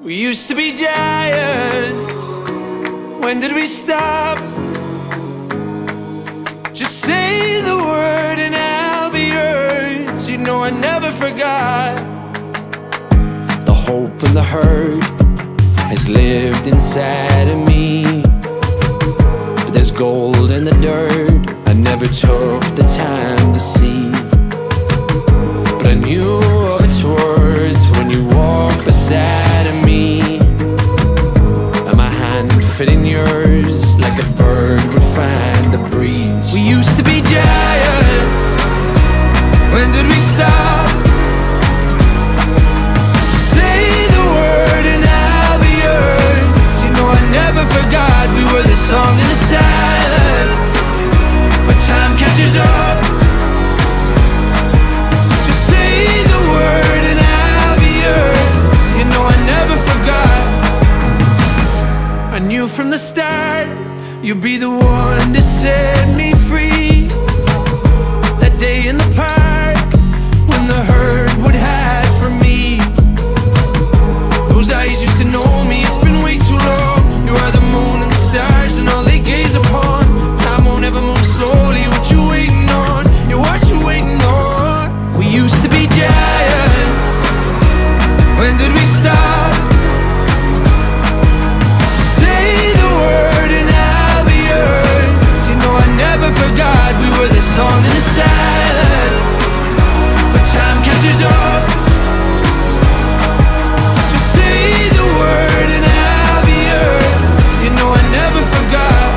We used to be giants. When did we stop? Just say the word and I'll be yours. You know I never forgot. The hope and the hurt has lived inside of me, but there's gold in the dirt I never took the time to see. But I knew of its worth when you walked beside of me, and my hand fit in yours like a bird would find the breeze. We used to be giants. When did we stop? Say the word and I'll be yours. You know I never forgot. We were the song in the silence, but time catches up. Just say the word and I'll be yours. You know I never forgot. I knew from the start you'd be the one to set me free. That day in the park when the herd would hide from me. Those eyes used to know me. It's been way too long. You are the moon and the stars and all they gaze upon. Time won't ever move slowly. What you waiting on? Yeah, what you waiting on? We used to be giants. When did we stop? Say the word and I'll be yours. You know I never forgot. We were the song in the silence, but time catches up. Just say the word and I'll be yours. You know I never forgot.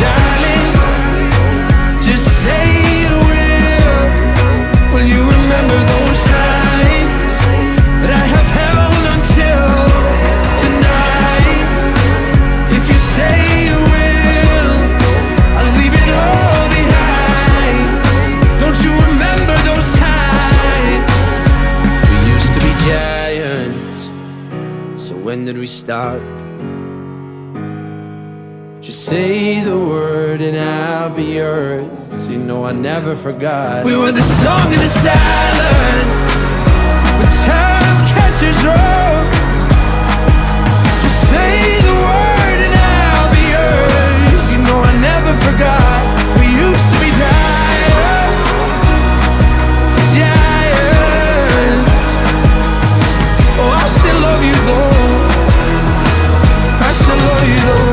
Darling, just say you will. Will you remember those times that I have held until tonight? If you say you will, I'll leave it all behind. Don't you remember those times? We used to be giants. So when did we start? Just say the word and I'll be yours. You know I never forgot. We were the song in the silence, but time catches up. Just say the word and I'll be yours. You know I never forgot. We used to be giants, giants. Oh, I still love you though. I still love you though.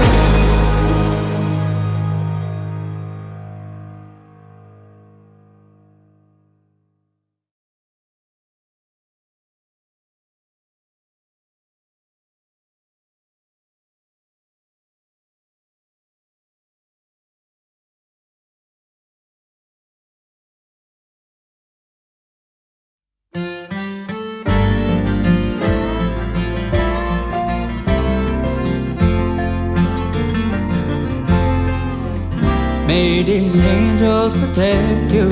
May the angels protect you,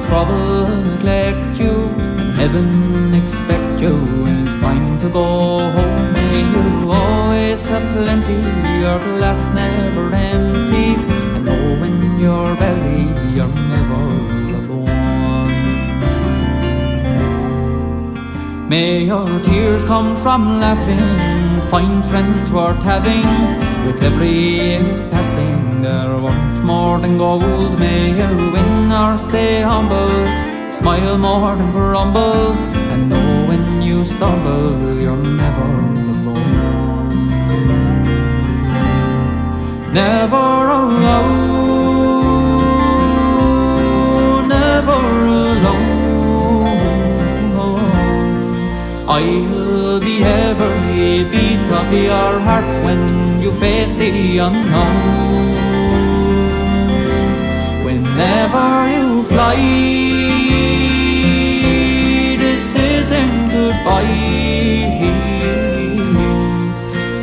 trouble neglect you, and heaven expect you when it's time to go home. May you always have plenty, your glass never empty, and know in your belly you're never alone. May your tears come from laughing, find friends worth having, with every year passing they're worth more than gold. May you win or stay humble, smile more than grumble, and know when you stumble you're never alone. Never alone, never alone. I'll be every beat of your heart when you face the unknown. Whenever you fly, this isn't goodbye.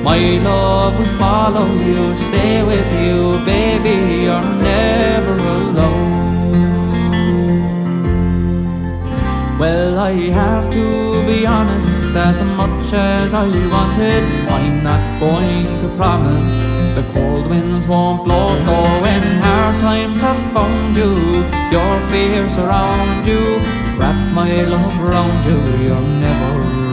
My love will follow you, stay with you, baby, you're never alone. Well, I have to be honest, as much as I wanted, I'm not going to promise the cold winds won't blow. So when hard times have found you, your fears surround you, wrap my love around you, you're never alone.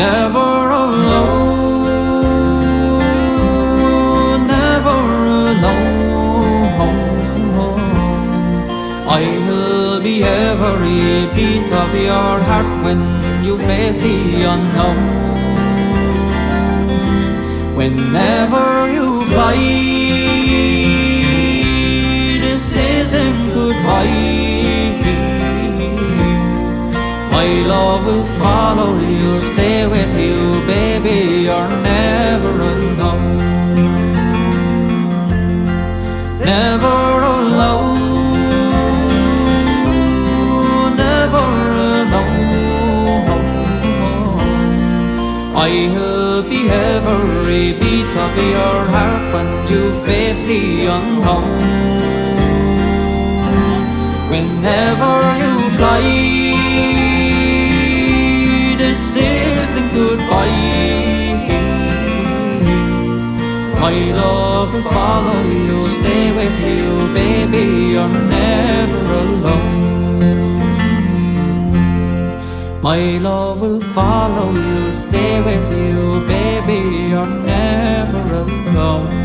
never alone, never alone. I'll be every beat of your heart when you face the unknown. Whenever you fly, this isn't goodbye. My love will follow you, stay with you, baby, you're never alone. Never alone, never alone. I'll be every beat of your heart when you face the unknown. Whenever you fly, this isn't goodbye. My love will follow you, stay with you, baby, you're never alone. My love will follow you, stay with you, baby, you're never alone.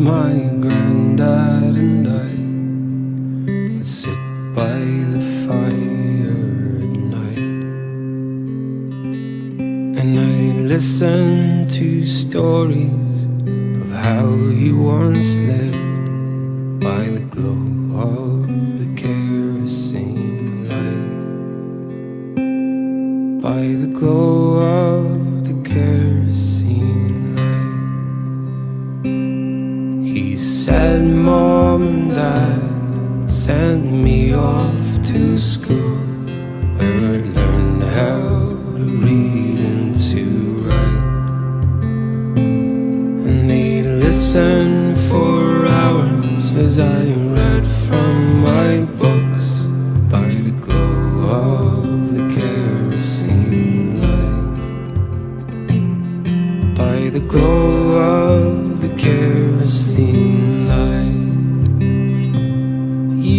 my granddad and I would sit by the fire at night, and I'd listen to stories of how he once lived by the glow of the kerosene light, by the glow of the kerosene light. He said, Mom and Dad sent me off to school, where I learned how to read and to write, and they'd listen for hours as I read from my books by the glow of the kerosene light, by the glow of the kerosene light.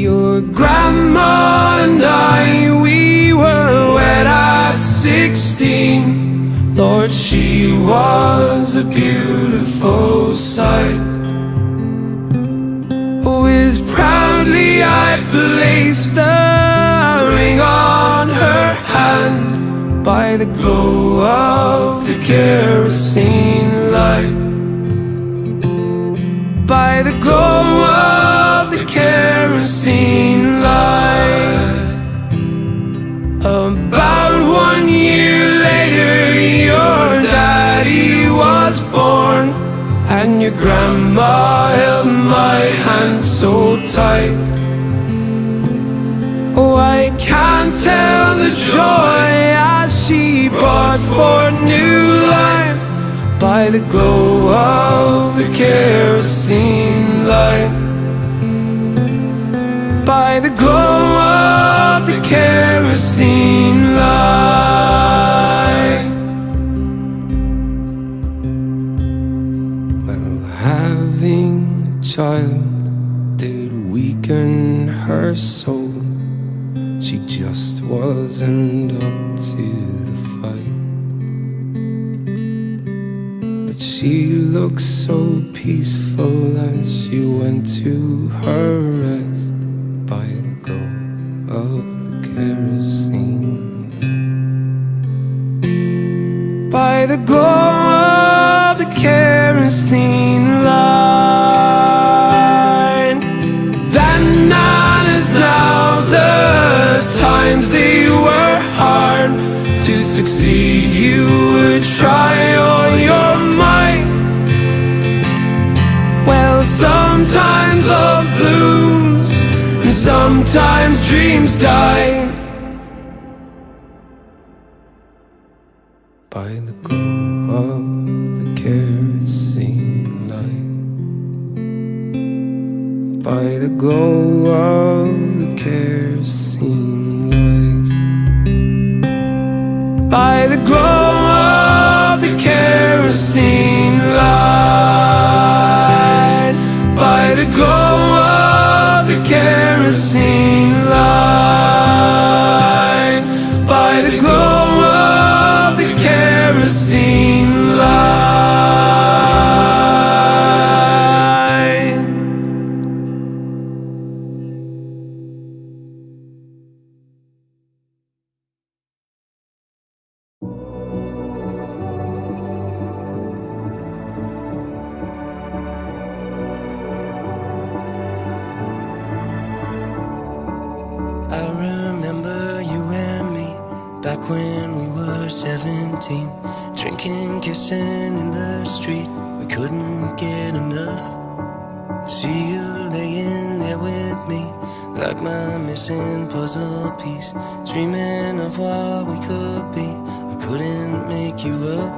Your grandma and I, we were wed at 16. Lord, she was a beautiful sight. Oh, as proudly I placed the ring on her hand by the glow of the kerosene light, by the glow of the kerosene light. About 1 year later, your daddy was born, and your grandma held my hand so tight. Oh, I can't tell the joy as she brought forth new life by the glow of the kerosene light, by the glow of the kerosene light. Well, having a child did weaken her soul. She just wasn't up to the fight, but she looked so peaceful as she went to her rest by the glow of the kerosene light, by the glow of the kerosene light. Then and as now, the times they were hard. To succeed you would try all your might. Well, sometimes love blooms, and sometimes dreams die by the glow of the kerosene light, by the glow of the kerosene light, by the glow of the kerosene light, by the glow of the kerosene light, by the glow of the kerosene light. I remember you and me back when we were 17, drinking, kissing in the street. We couldn't get enough. See you laying there with me, like my missing puzzle piece, dreaming of what we could be. I couldn't make you up.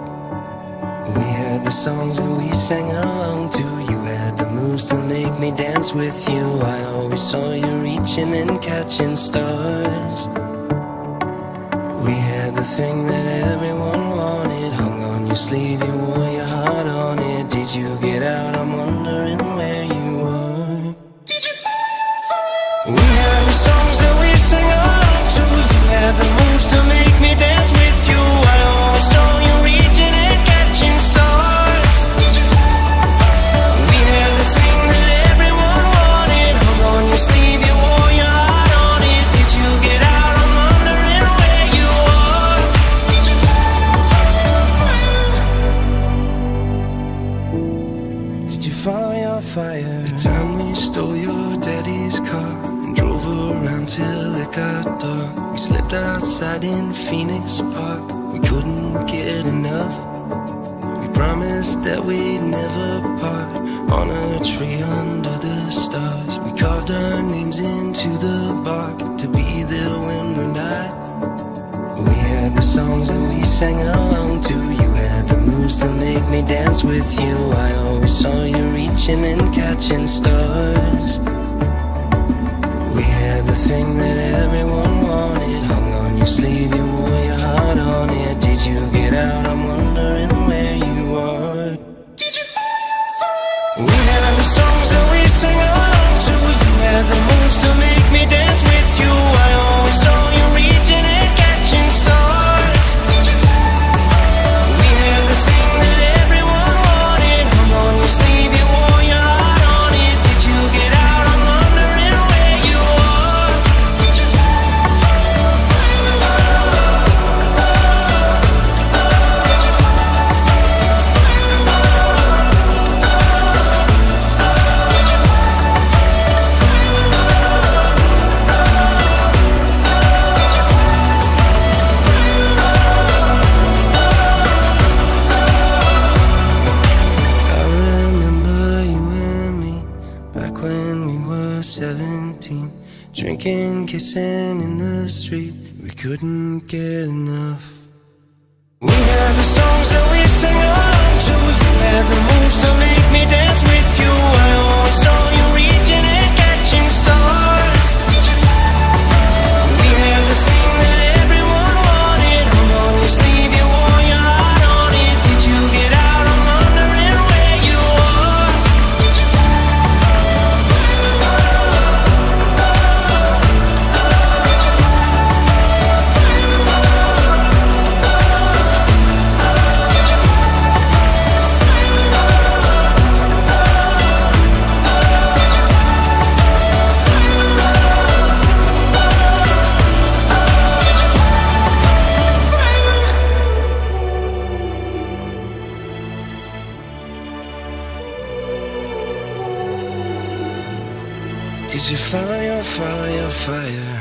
We had the songs that we sang along to. You had the moves to make me dance with you. I always saw you reaching and catching stars. We had the thing that everyone wanted, hung on your sleeve, you wore your heart on it. Did you get out? I'm wondering where you were. Did you fall? We had the songs that we sang along to. You had the moves to make me dance with you. I always saw you reaching and catching stars. Did you fall? We had the thing The time we stole your daddy's car and drove around till it got dark. We slept outside in Phoenix Park, we couldn't get enough. We promised that we'd never part, on a tree under the stars. We carved our names into the bark, to be there when we're not. We had the songs that we sang along to. You had the moves to make me dance with you. I always saw you reaching and catching stars. We had the thing that everyone wanted, hung on your sleeve, you wore your heart on it. Did you get out? I'm wondering where you are. Did you fall? We had the songs that we sang along to. You had the moves to make me dance with you. I always saw you reaching and catching stars. Did you fall? We had the thing that everyone wanted, hung on your sleeve, you wore your heart on it. Did you get out? I'm wondering where you are. Did you fall? I remember you and me back when we were 17, drinking, kissing in the street, we couldn't get enough. We had the songs that we sang along to. You had the moves to make me dance with you. I always saw you reaching and catching stars. We had the thing that everyone wanted, hung on your sleeve, you wore your heart on it. Did you get out? I'm wondering where you are. Did you Did you fire, fire, fire?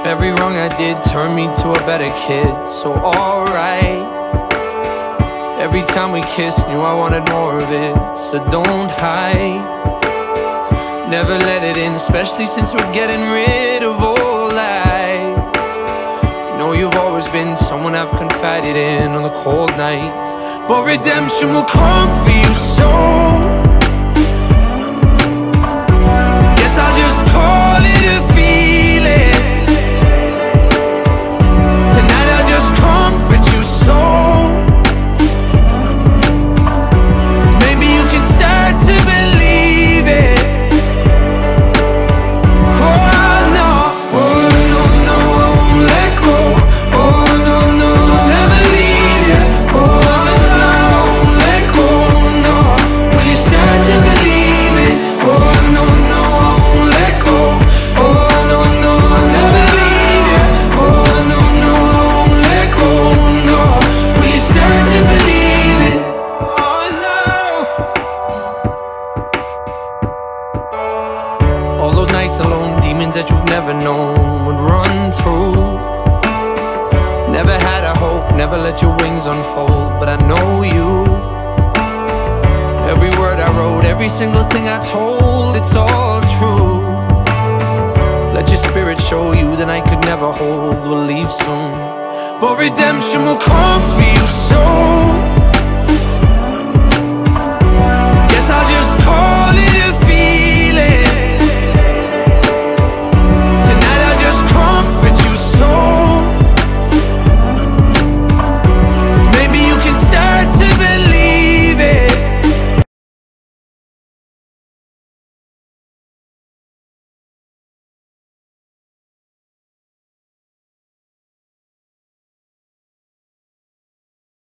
Every wrong I did turned me to a better kid, so alright. Every time we kissed, knew I wanted more of it, so don't hide. Never let it in, especially since we're getting rid of all lies. You know you've always been someone I've confided in on the cold nights, but redemption will come for you soon. Guess I'll just call it a feeling. Tonight I'll just comfort you so. Maybe you can start to believe it. Oh no, no, I won't let go. Oh no, I'll never leave you. Oh no, I won't let go, no. Will you start to believe it? Oh no, I won't let go. Oh no, I'll never leave you. Oh no, I won't let go, no. Will you start to believe it? Oh no. All those nights alone, demons that you've never known would run through. Never had a hope, never let your wings unfold, but I know you. Every word I wrote, every single thing I told, it's all true. Let your spirit show you that I could never hold, we'll leave soon. But redemption will come for you soon.